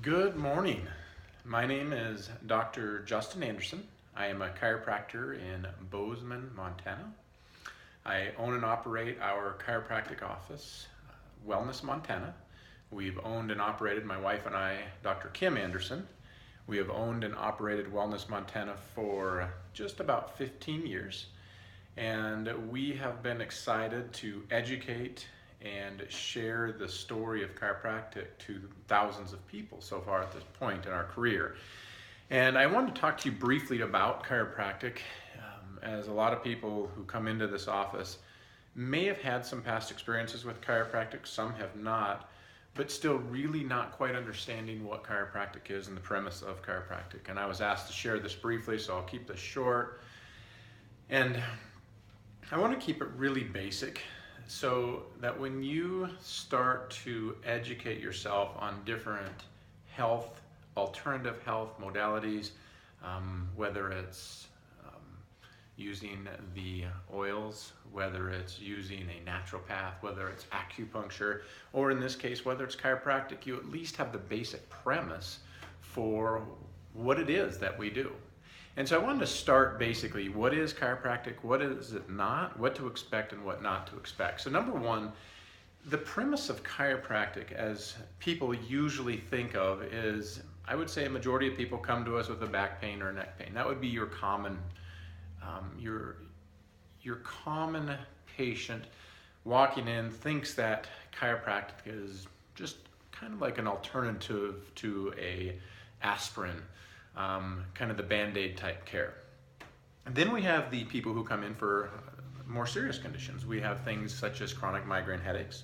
Good morning. My name is Dr. Justin Anderson. I am a chiropractor in Bozeman, Montana. I own and operate our chiropractic office, Wellness Montana. We've owned and operated, my wife and I, Dr. Kim Anderson. We have owned and operated Wellness Montana for just about 15 years. And we have been excited to educate and share the story of chiropractic to thousands of people so far at this point in our career. And I wanted to talk to you briefly about chiropractic, as a lot of people who come into this office may have had some past experiences with chiropractic, some have not, but still really not quite understanding what chiropractic is and the premise of chiropractic. And I was asked to share this briefly, so I'll keep this short. And I want to keep it really basic, so that when you start to educate yourself on different alternative health modalities, whether it's using the oils, whether it's using a naturopath, whether it's acupuncture, or in this case, whether it's chiropractic, you at least have the basic premise for what it is that we do. And so I wanted to start basically, what is chiropractic, what is it not, what to expect and what not to expect. So number one, the premise of chiropractic, as people usually think of, is, I would say a majority of people come to us with a back pain or a neck pain. That would be your common patient walking in, thinks that chiropractic is just kind of like an alternative to a aspirin. Kind of the Band-Aid type care. And then we have the people who come in for more serious conditions. We have things such as chronic migraine headaches.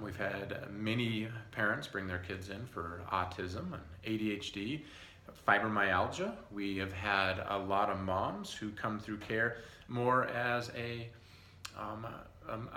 We've had many parents bring their kids in for autism and ADHD, fibromyalgia. We have had a lot of moms who come through care more as a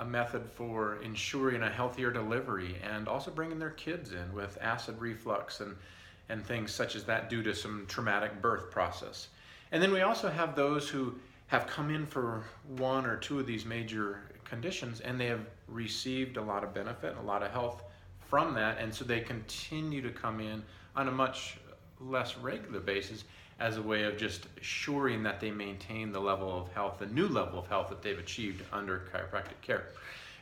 method for ensuring a healthier delivery, and also bringing their kids in with acid reflux and things such as that due to some traumatic birth process. And then we also have those who have come in for one or two of these major conditions, and they have received a lot of benefit and a lot of health from that, and so they continue to come in on a much less regular basis as a way of just assuring that they maintain the level of health, the new level of health that they've achieved under chiropractic care.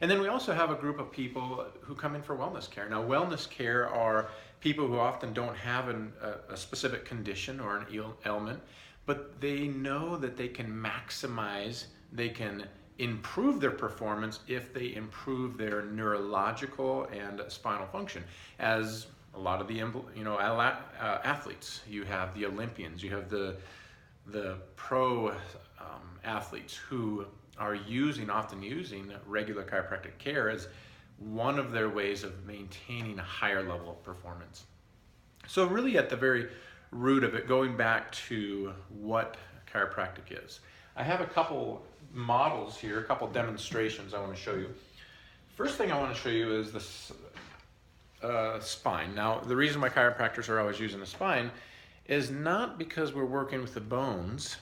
And then we also have a group of people who come in for wellness care. Now, wellness care are people who often don't have a specific condition or an ailment, but they know that they can maximize, they can improve their performance if they improve their neurological and spinal function. As a lot of the athletes, you have the Olympians, you have the pro athletes who are often using regular chiropractic care as one of their ways of maintaining a higher level of performance. So really at the very root of it, going back to what chiropractic is, I have a couple models here, a couple demonstrations I want to show you. First thing I want to show you is this spine. Now, the reason why chiropractors are always using the spine is not because we're working with the bones,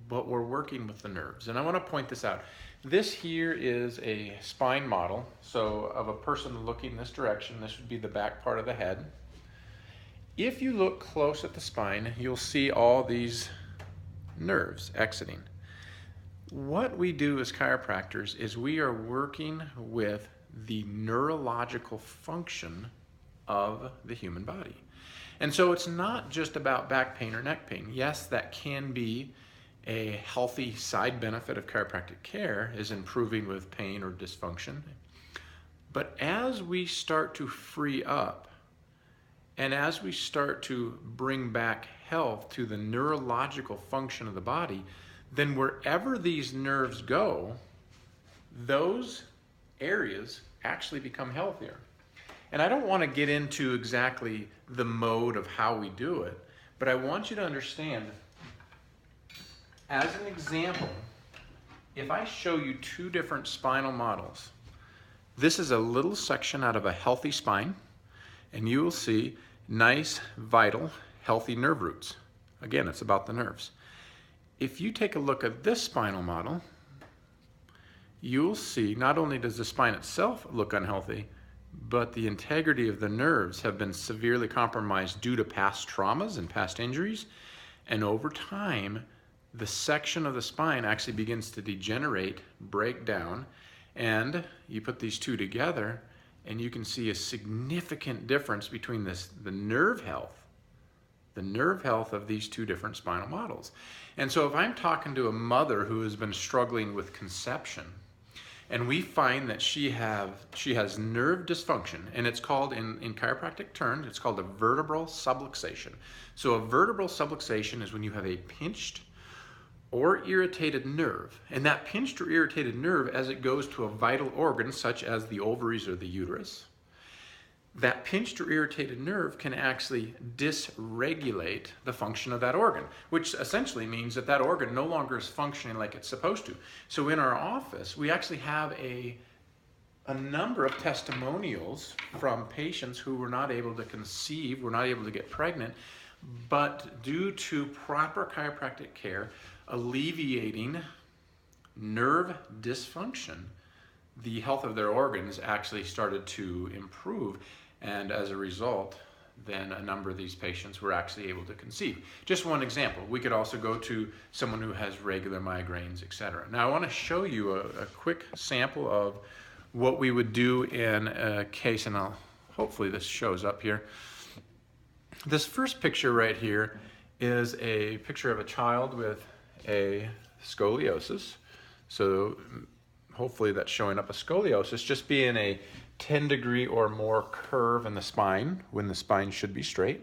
but we're working with the nerves. And I want to point this out. This here is a spine model, so of a person looking this direction. This would be the back part of the head. If you look close at the spine, you'll see all these nerves exiting. What we do as chiropractors is we are working with the neurological function of the human body. And so it's not just about back pain or neck pain. Yes, that can be a healthy side benefit of chiropractic care, is improving with pain or dysfunction. But as we start to free up, and as we start to bring back health to the neurological function of the body, then wherever these nerves go, those areas actually become healthier. And I don't want to get into exactly the mode of how we do it, but I want you to understand, as an example, if I show you two different spinal models, this is a little section out of a healthy spine, and you will see nice, vital, healthy nerve roots. Again, it's about the nerves. If you take a look at this spinal model, you'll see not only does the spine itself look unhealthy, but the integrity of the nerves have been severely compromised due to past traumas and past injuries. And over time, the section of the spine actually begins to degenerate, break down, and you put these two together and you can see a significant difference between the nerve health of these two different spinal models. And so if I'm talking to a mother who has been struggling with conception, and we find that she has nerve dysfunction, and it's called, in chiropractic terms, it's called a vertebral subluxation. So a vertebral subluxation is when you have a pinched or irritated nerve, and that pinched or irritated nerve, as it goes to a vital organ such as the ovaries or the uterus, that pinched or irritated nerve can actually dysregulate the function of that organ, which essentially means that that organ no longer is functioning like it's supposed to. So in our office, we actually have a number of testimonials from patients who were not able to conceive, were not able to get pregnant, but due to proper chiropractic care, alleviating nerve dysfunction, the health of their organs actually started to improve. And as a result, then a number of these patients were actually able to conceive. Just one example. We could also go to someone who has regular migraines, etc. Now I want to show you a quick sample of what we would do in a case, and hopefully this shows up here. This first picture right here is a picture of a child with a scoliosis. So hopefully that's showing up a scoliosis, just being a 10-degree or more curve in the spine when the spine should be straight.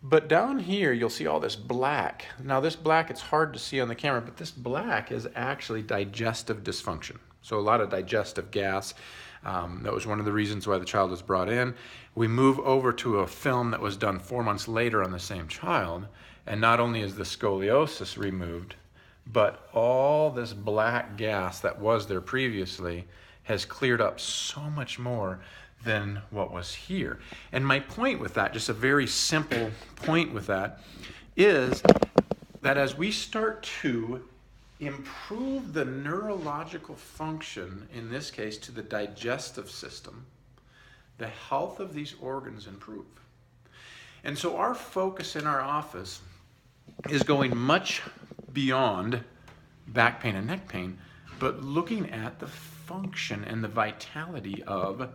But down here you'll see all this black. Now this black, it's hard to see on the camera, but this black is actually digestive dysfunction. So a lot of digestive gas. That was one of the reasons why the child was brought in. We move over to a film that was done 4 months later on the same child, and not only is the scoliosis removed, but all this black gas that was there previously has cleared up so much more than what was here. And my point with that, just a very simple point with that, is that as we start to improve the neurological function, in this case to the digestive system, the health of these organs improve. And so our focus in our office is going much beyond back pain and neck pain, but looking at the function and the vitality of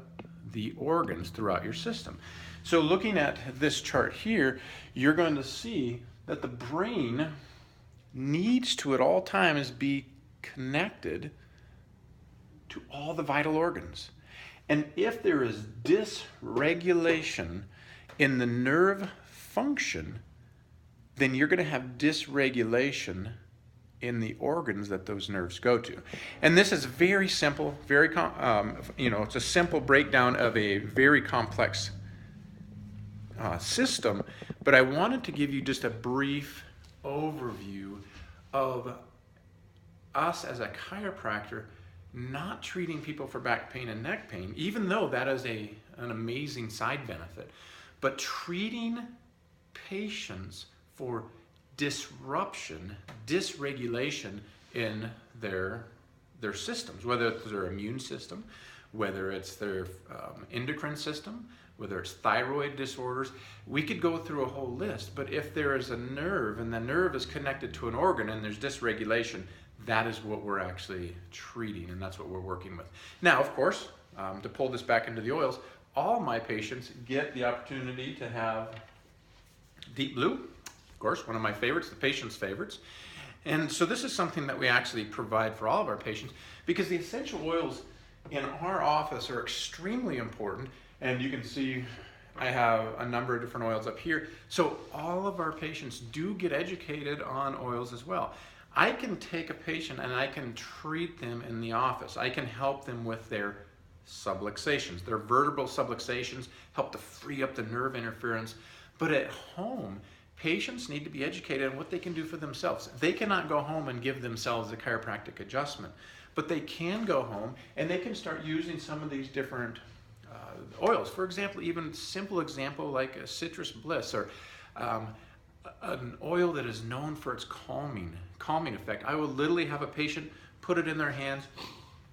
the organs throughout your system. So looking at this chart here, you're going to see that the brain needs to at all times be connected to all the vital organs. And if there is dysregulation in the nerve function, then you're going to have dysregulation in the organs that those nerves go to. And this is very simple, it's a simple breakdown of a very complex system, but I wanted to give you just a brief overview of us as a chiropractor not treating people for back pain and neck pain, even though that is an amazing side benefit, but treating patients for disruption, dysregulation in their systems, whether it's their immune system, whether it's their endocrine system, whether it's thyroid disorders. We could go through a whole list, but if there is a nerve and the nerve is connected to an organ and there's dysregulation, that is what we're actually treating, and that's what we're working with. Now, of course, to pull this back into the oils, all my patients get the opportunity to have Deep Blue, of course, one of my favorites, the patient's favorites. And so this is something that we actually provide for all of our patients, because the essential oils in our office are extremely important. And you can see I have a number of different oils up here. So all of our patients do get educated on oils as well. I can take a patient and I can treat them in the office. I can help them with their subluxations, their vertebral subluxations, help to free up the nerve interference. But at home, patients need to be educated on what they can do for themselves. They cannot go home and give themselves a chiropractic adjustment, but they can go home and they can start using some of these different oils. For example, even simple example like a citrus bliss, or an oil that is known for its calming effect. I will literally have a patient put it in their hands,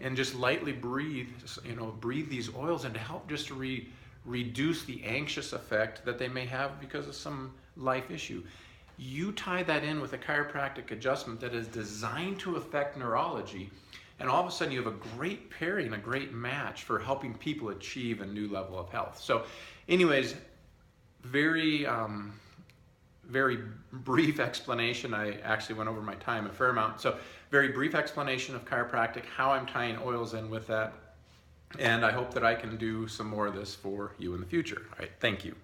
and just lightly breathe, breathe these oils in to help just to reduce the anxious effect that they may have because of some life issue. You tie that in with a chiropractic adjustment that is designed to affect neurology, and all of a sudden you have a great pairing, a great match for helping people achieve a new level of health. So anyways, very brief explanation. I actually went over my time a fair amount. So very brief explanation of chiropractic, how I'm tying oils in with that. And I hope that I can do some more of this for you in the future. All right, thank you.